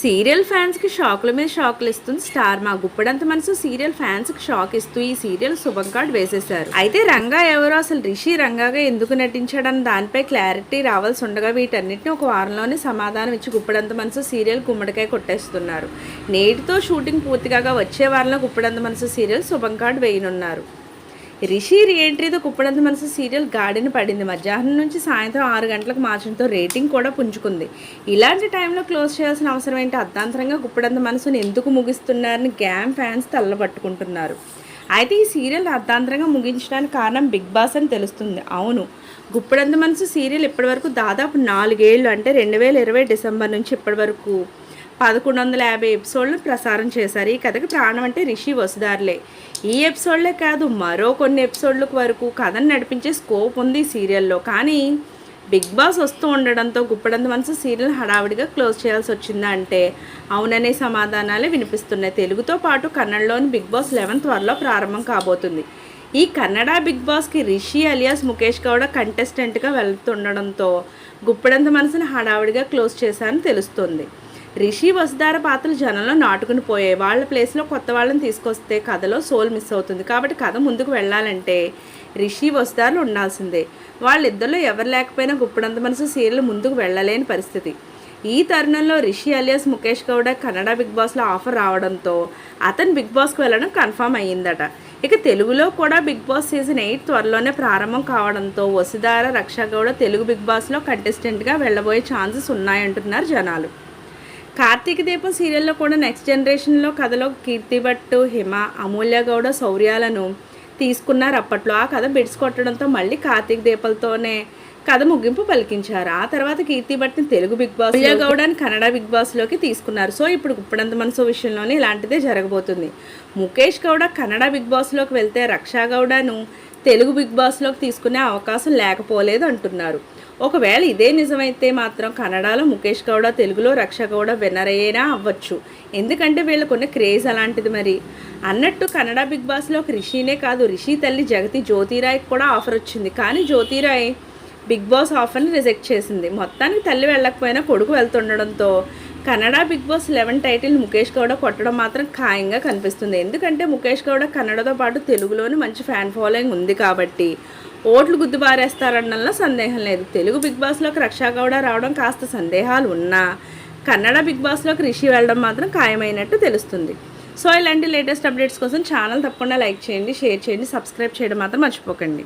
Serial ఫ్యాన్స్కి షాకుల మీద షాకులు ఇస్తుంది స్టార్ మా. గుప్పడంత మనసు సీరియల్ ఫ్యాన్స్కి షాక్ ఇస్తూ ఈ సీరియల్ శుభం కార్డ్ వేసేశారు. అయితే రంగా ఎవరో, అసలు రిషి రంగాగా ఎందుకు నటించాడని దానిపై క్లారిటీ రావాల్సి ఉండగా వీటన్నిటిని ఒక వారంలోనే సమాధానం ఇచ్చి గుప్పడంత మనసు సీరియల్ గుమ్మడికాయ కొట్టేస్తున్నారు. నేటితో షూటింగ్ పూర్తిగా వచ్చే వారంలో గుప్పడంత మనసు సీరియల్ శుభం కార్డ్ వేయనున్నారు. రిషి రీఎంట్రీతో గుప్పడంత మనసు సీరియల్ గాడిన పడింది. మధ్యాహ్నం నుంచి సాయంత్రం 6 గంటలకు మార్చడంతో రేటింగ్ కూడా పుంజుకుంది. ఇలాంటి టైంలో క్లోజ్ చేయాల్సిన అవసరం ఏంటి? అర్ధాంతరంగా గుప్పడంత మనసుని ఎందుకు ముగిస్తున్నారని గ్యామ్ ఫ్యాన్స్ తల్లబట్టుకుంటున్నారు. అయితే ఈ సీరియల్ అర్ధాంతరంగా ముగించడానికి కారణం బిగ్ బాస్ అని తెలుస్తుంది. అవును, గుప్పడంత మనసు సీరియల్ ఇప్పటివరకు దాదాపు 4 ఏళ్ళు, అంటే 2020 డిసెంబర్ నుంచి ఇప్పటి వరకు 1150 ఎపిసోడ్లు ప్రసారం చేశారు. ఈ కథకి ప్రాణం అంటే రిషి వసుధారులే. ఈ ఎపిసోడ్లే కాదు, మరో కొన్ని ఎపిసోడ్లకు వరకు కథను నడిపించే స్కోప్ ఉంది ఈ సీరియల్లో. కానీ బిగ్ బాస్ వస్తూ ఉండడంతో గుప్పడంత మనసు సీరియల్ హడావిడిగా క్లోజ్ చేయాల్సి వచ్చిందా అంటే అవుననే సమాధానాలే వినిపిస్తున్నాయి. తెలుగుతో పాటు కన్నడలోని బిగ్ బాస్ 11 త్వరలో ప్రారంభం కాబోతుంది. ఈ కన్నడ బిగ్ బాస్కి రిషి అలియాస్ ముఖేష్ గౌడ కంటెస్టెంట్గా వెళ్తుండడంతో గుప్పడంత మనసుని హడావిడిగా క్లోజ్ చేశారని తెలుస్తుంది. రిషి వసుధార పాత్రలు జనంలో నాటుకుని పోయాయి. వాళ్ళ ప్లేస్లో కొత్త వాళ్ళని తీసుకొస్తే కథలో సోల్ మిస్ అవుతుంది. కాబట్టి కథ ముందుకు వెళ్ళాలంటే రిషి వసుధారలు ఉండాల్సిందే. వాళ్ళిద్దరిలో ఎవరు లేకపోయినా గుప్పడంత మనసు సీరియల్ ముందుకు వెళ్ళలేని పరిస్థితి. ఈ తరుణంలో రిషి అలియాస్ ముఖేష్ గౌడ కన్నడ బిగ్ బాస్లో ఆఫర్ రావడంతో అతను బిగ్ బాస్కి వెళ్ళడం కన్ఫర్మ్ అయ్యిందట. ఇక తెలుగులో కూడా బిగ్ బాస్ సీజన్ 8 త్వరలోనే ప్రారంభం కావడంతో వసుధార, రక్షా గౌడ తెలుగు బిగ్ బాస్లో కంటెస్టెంట్గా వెళ్ళబోయే ఛాన్సెస్ ఉన్నాయంటున్నారు జనాలు. కార్తీక దీపం సీరియల్లో కూడా నెక్స్ట్ జనరేషన్లో కథలో కీర్తి భట్, హిమ, అమూల్య గౌడ, శౌర్యాలను తీసుకున్నారు. అప్పట్లో ఆ కథ బిడ్స్ కొట్టడంతో మళ్ళీ కార్తీక దీపాలతోనే కథ ముగింపు పలికించారు. ఆ తర్వాత కీర్తి భట్ని తెలుగు బిగ్ బాస్, అమూల్య గౌడని కన్నడ బిగ్ బాస్లోకి తీసుకున్నారు. సో ఇప్పుడు గుప్పడంత మనసు విషయంలోనే ఇలాంటిదే జరగబోతుంది. ముఖేష్ గౌడ కన్నడ బిగ్ బాస్లోకి వెళ్తే రక్షా గౌడను తెలుగు బిగ్ బాస్లోకి తీసుకునే అవకాశం లేకపోలేదు అంటున్నారు. ఒకవేళ ఇదే నిజమైతే మాత్రం కన్నడలో ముఖేష్ గౌడ, తెలుగులో రక్షా గౌడ విన్నర్ అయ్యేనా అవ్వచ్చు. ఎందుకంటే వీళ్ళకున్న క్రేజ్ అలాంటిది. మరి అన్నట్టు కన్నడ బిగ్ బాస్లోకి రిషినే కాదు, రిషి తల్లి జగతి జ్యోతిరాయ్కి కూడా ఆఫర్ వచ్చింది. కానీ జ్యోతిరాయ్ బిగ్ బాస్ ఆఫర్ని రిజెక్ట్ చేసింది. మొత్తానికి తల్లి వెళ్ళకపోయినా కొడుకు వెళ్తుండడంతో Kannada big boss 11 title Mukesh Gowda కొట్టడం మాత్రం ఖాయంగా కనిపిస్తుంది. ఎందుకంటే ముఖేష్ గౌడ కన్నడతో పాటు తెలుగులోని మంచి ఫ్యాన్ ఫాలోయింగ్ ఉంది కాబట్టి ఓట్లు గుద్దుబారేస్తారనడంలో సందేహం లేదు. తెలుగు బిగ్ బాస్లోకి రక్షా గౌడ రావడం కాస్త సందేహాలు ఉన్నా కన్నడ బిగ్ బాస్లోకి రిషి వెళ్ళడం మాత్రం ఖాయమైనట్టు తెలుస్తుంది. సో ఇలాంటి లేటెస్ట్ అప్డేట్స్ కోసం ఛానల్ తప్పకుండా లైక్ చేయండి, షేర్ చేయండి, సబ్స్క్రైబ్ చేయడం మాత్రం మర్చిపోకండి.